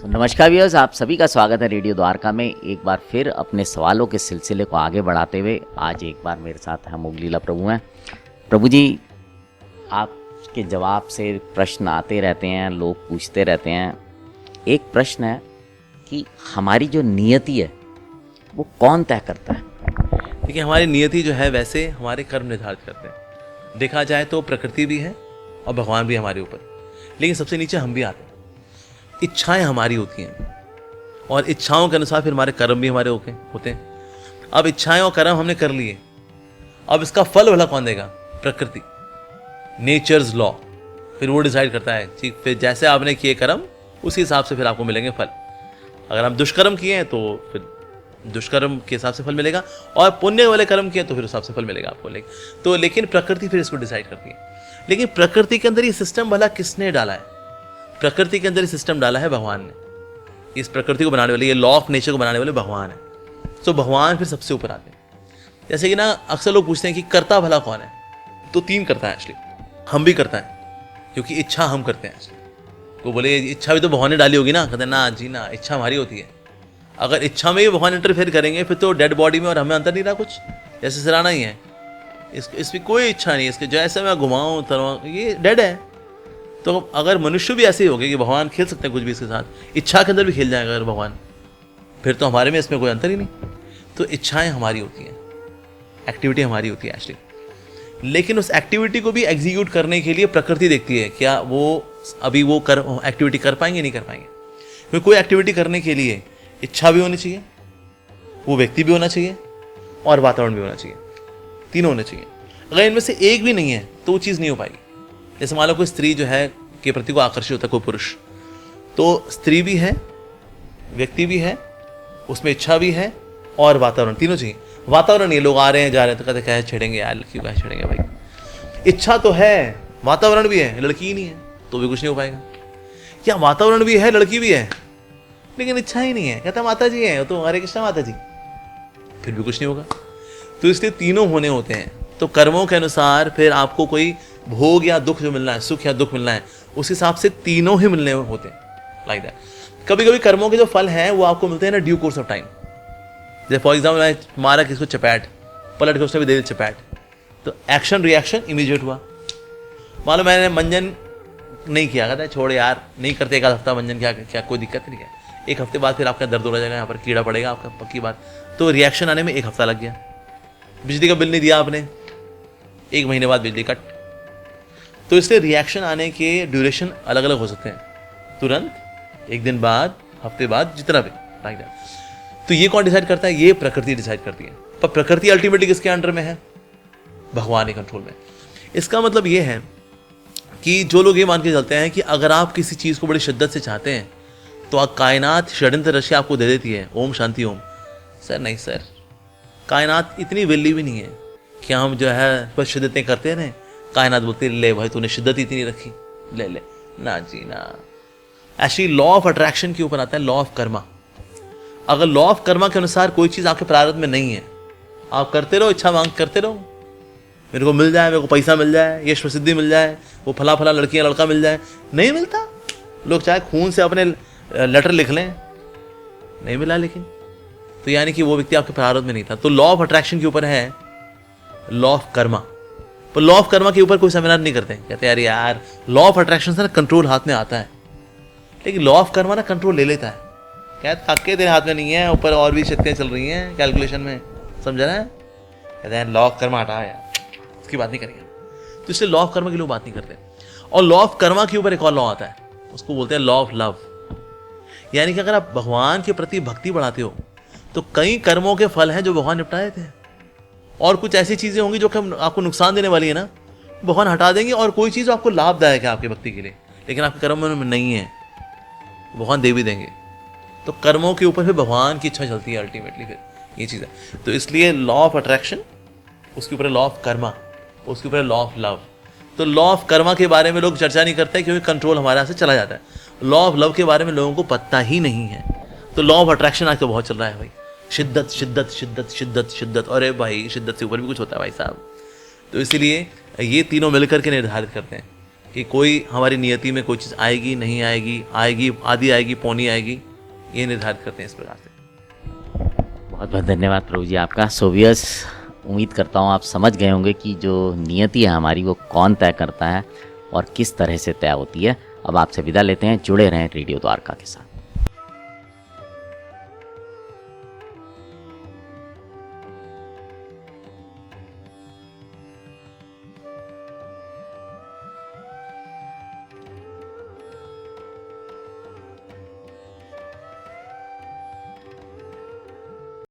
तो नमस्कार व्यूअर्स, आप सभी का स्वागत है रेडियो द्वारका में। एक बार फिर अपने सवालों के सिलसिले को आगे बढ़ाते हुए आज एक बार मेरे साथ हम लीला प्रभु हैं। प्रभु जी, आपके जवाब से प्रश्न आते रहते हैं, लोग पूछते रहते हैं। एक प्रश्न है कि हमारी जो नियति है वो कौन तय करता है? देखिए, हमारी नियति जो है वैसे हमारे कर्म निर्धारित करते हैं। देखा जाए तो प्रकृति भी है और भगवान भी है हमारे ऊपर, लेकिन सबसे नीचे हम भी आते हैं। इच्छाएं हमारी होती हैं और इच्छाओं के अनुसार फिर हमारे कर्म भी हमारे होते हैं। अब इच्छाएं और कर्म हमने कर लिए, अब इसका फल भला कौन देगा? प्रकृति, नेचर्स लॉ। फिर वो डिसाइड करता है कि फिर जैसे आपने किए कर्म उसी हिसाब से फिर आपको मिलेंगे फल। अगर आप दुष्कर्म किए हैं तो फिर दुष्कर्म के हिसाब से फल मिलेगा, और पुण्य वाले कर्म किए तो फिर उस हिसाब से फल मिलेगा आपको। लेकिन प्रकृति फिर इसको डिसाइड करती है। लेकिन प्रकृति के अंदर ये सिस्टम भला किसने डाला है? प्रकृति के अंदर ये सिस्टम डाला है भगवान ने। इस प्रकृति को बनाने वाले, ये लॉ ऑफ नेचर को बनाने वाले भगवान है। तो भगवान फिर सबसे ऊपर आते हैं। जैसे कि ना, अक्सर लोग पूछते हैं कि करता भला कौन है? तो तीन करता है एक्चुअली। हम भी करता है, क्योंकि इच्छा हम करते हैं। तो बोले इच्छा भी तो भगवान ने डाली होगी ना? कहते हैं ना जी ना, इच्छा हमारी होती है। अगर इच्छा में भी भगवान इंटरफेयर करेंगे फिर तो डेड बॉडी में और हमें अंतर नहीं रहा कुछ। जैसे सिराना ही है, इसकी कोई इच्छा नहीं है, इसके जैसे मैं घुमाऊँ तरवाऊँ ये डेड है। तो अगर मनुष्य भी ऐसे ही हो गए कि भगवान खेल सकते हैं कुछ भी इसके साथ, इच्छा के अंदर भी खेल जाएगा अगर भगवान, फिर तो हमारे में इसमें कोई अंतर ही नहीं। तो इच्छाएं हमारी होती हैं, एक्टिविटी हमारी होती है एक्चुअली। लेकिन उस एक्टिविटी को भी एग्जीक्यूट करने के लिए प्रकृति देखती है क्या वो अभी वो एक्टिविटी कर पाएंगे नहीं कर पाएंगे। क्योंकि कोई एक्टिविटी करने के लिए इच्छा भी होनी चाहिए, वो व्यक्ति भी होना चाहिए और वातावरण भी होना चाहिए। तीनों होने चाहिए। अगर इनमें से एक भी नहीं है तो वो चीज़ नहीं हो पाएगी। जैसे मान लो कोई स्त्री जो है के प्रति को आकर्षित होता है कोई पुरुष, तो स्त्री भी है, व्यक्ति भी है, उसमें इच्छा भी है और वातावरण, तीनों चाहिए। वातावरण ये लोग आ रहे हैं जा रहे हैं तो कहते क्या छेड़ेंगे यार, लड़की को छेड़ेंगे भाई। इच्छा तो है, वातावरण भी है, लड़की ही नहीं है तो भी कुछ नहीं हो पाएगा। क्या वातावरण भी है, लड़की भी है, लेकिन इच्छा ही नहीं है, कहता माता जी है तो हरे कृष्णा माता जी, फिर भी कुछ नहीं होगा। तो इसलिए तीनों होने होते हैं। तो कर्मों के अनुसार फिर आपको कोई भोग या दुख जो मिलना है, सुख या दुख मिलना है, उस हिसाब से तीनों ही मिलने होते हैं। Like that. कभी कभी कर्मों के जो फल हैं वो आपको मिलते हैं ना ड्यू कोर्स ऑफ टाइम। जैसे फॉर एग्जाम्पल मैं मारा किसको चपैट, पलट के उसने भी दे दी चपैट, तो एक्शन रिएक्शन इमीडिएट हुआ। मान लो मैंने मंजन नहीं किया, कहता है छोड़ यार नहीं करते, एक आध हफ्ता मंजन क्या कोई दिक्कत नहीं है। एक हफ्ते बाद फिर आपका दर्द हो जाएगा, यहाँ पर कीड़ा पड़ेगा आपका, पक्की बात। तो रिएक्शन आने में एक हफ्ता लग गया। बिजली का बिल नहीं दिया आपने, एक महीने बाद बिजली कट। तो इसलिए रिएक्शन आने के ड्यूरेशन अलग अलग हो सकते हैं, तुरंत, एक दिन बाद, हफ्ते बाद, जितना भी लाइक दैट। तो ये कौन डिसाइड करता है? ये प्रकृति डिसाइड करती है। पर प्रकृति अल्टीमेटली किसके अंडर में है? भगवान के कंट्रोल में। इसका मतलब ये है कि जो लोग ये मान के चलते हैं कि अगर आप किसी चीज को बड़ी शिद्दत से चाहते हैं तो कायनात षड्यंत्र रचि आपको दे देती है, ओम शांति ओम। सर नहीं सर, कायनात इतनी वेली भी नहीं है कि हम जो है बस शिद्दतें करते रहें। कायनात बोलती ले भाई तूने शिद्दत इतनी रखी, ले ले ना जी ना। एक्चुअली लॉ ऑफ अट्रैक्शन के ऊपर आता है लॉ ऑफ कर्मा। अगर लॉ ऑफ कर्मा के अनुसार कोई चीज आपके प्रारब्ध में नहीं है, आप करते रहो, इच्छा मांग करते रहो, मेरे को मिल जाए, मेरे को पैसा मिल जाए, यश प्रसिद्धि मिल जाए, वो फला फला लड़की या लड़का मिल जाए, नहीं मिलता। लोग चाहे खून से अपने लेटर लिख लें, नहीं मिला। लेकिन तो यानी कि वो व्यक्ति आपके प्रारब्ध में नहीं था। तो लॉ ऑफ अट्रैक्शन के ऊपर है लॉ ऑफ कर्मा। पर लॉ ऑफ कर्मा के ऊपर कोई सेमिनार नहीं करते। कहते यार यार लॉ ऑफ अट्रैक्शन से ना कंट्रोल हाथ में आता है, लेकिन लॉ ऑफ कर्मा ना कंट्रोल ले लेता है। कहते हक्के तेरे हाथ में नहीं है, ऊपर और भी शक्तियां चल रही हैं कैलकुलेशन में, समझा ना? कहते हैं लॉ ऑफ कर्मा हटा यार, उसकी बात नहीं करेंगे। तो इसलिए लॉ ऑफ कर्मा के लोग बात नहीं करते। और लॉ ऑफ कर्मा के ऊपर एक और लॉ आता है, उसको बोलते हैं लॉ ऑफ लव। यानी कि अगर आप भगवान के प्रति भक्ति बढ़ाते हो तो कई कर्मों के फल हैं जो भगवान निपटा देते हैं, और कुछ ऐसी चीजें होंगी जो आपको नुकसान देने वाली है ना, भगवान हटा देंगे, और कोई चीज आपको लाभदायक है आपकी भक्ति के लिए लेकिन आपके कर्मों में नहीं है, भगवान दे भी देंगे। तो कर्मों के ऊपर फिर भगवान की इच्छा चलती है अल्टीमेटली, फिर ये चीज है। तो इसलिए लॉ ऑफ अट्रैक्शन, उसके ऊपर लॉ ऑफ कर्मा, उसके ऊपर लॉ ऑफ लव। तो लॉ ऑफ कर्मा के बारे में लोग चर्चा नहीं करते क्योंकि कंट्रोल हमारे यहाँ से चला जाता है। लॉ ऑफ लव के बारे में लोगों को पता ही नहीं है। तो लॉ ऑफ अट्रैक्शन आजकल बहुत चल रहा है भाई, शिद्दत शिद्दत शिद्दत शिद्दत शिद्दत। अरे भाई शिद्दत से ऊपर भी कुछ होता है भाई साहब। तो इसीलिए ये तीनों मिलकर के निर्धारित करते हैं कि कोई हमारी नियति में कोई चीज़ आएगी नहीं आएगी, आएगी आधी आएगी पौनी आएगी, ये निर्धारित करते हैं इस प्रकार से। बहुत बहुत धन्यवाद प्रभु जी आपका। सोवियस, उम्मीद करता हूँ आप समझ गए होंगे कि जो नियति है हमारी वो कौन तय करता है और किस तरह से तय होती है। अब आपसे विदा लेते हैं, जुड़े रहें रेडियो द्वारका के साथ।